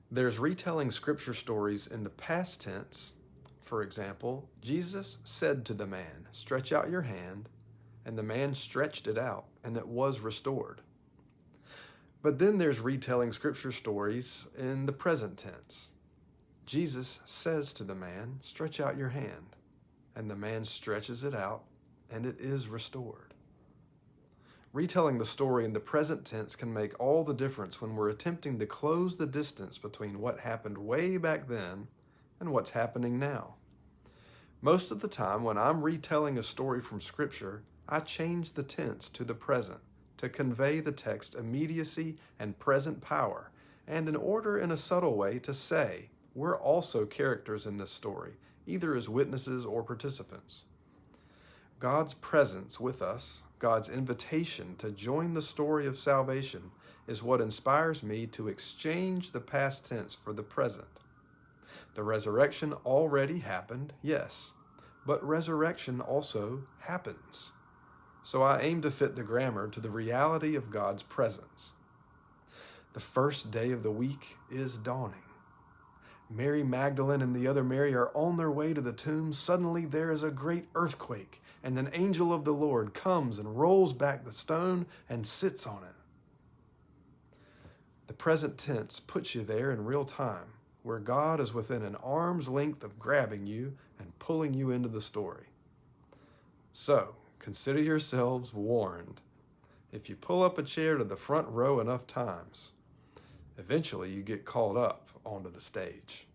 There's retelling scripture stories in the past tense. For example, Jesus said to the man, "Stretch out your hand," and the man stretched it out, and it was restored. But then there's retelling scripture stories in the present tense. Jesus says to the man, "Stretch out your hand," and the man stretches it out, and it is restored. Retelling the story in the present tense can make all the difference when we're attempting to close the distance between what happened way back then and what's happening now. Most of the time, when I'm retelling a story from Scripture, I change the tense to the present to convey the text's immediacy and present power, and in order in a subtle way to say, we're also characters in this story, either as witnesses or participants. God's presence with us, God's invitation to join the story of salvation, is what inspires me to exchange the past tense for the present. The resurrection already happened, yes, but resurrection also happens. So I aim to fit the grammar to the reality of God's presence. The first day of the week is dawning. Mary Magdalene and the other Mary are on their way to the tomb. Suddenly there is a great earthquake, and an angel of the Lord comes and rolls back the stone and sits on it. The present tense puts you there in real time, where God is within an arm's length of grabbing you and pulling you into the story. So, consider yourselves warned. If you pull up a chair to the front row enough times, eventually you get called up onto the stage.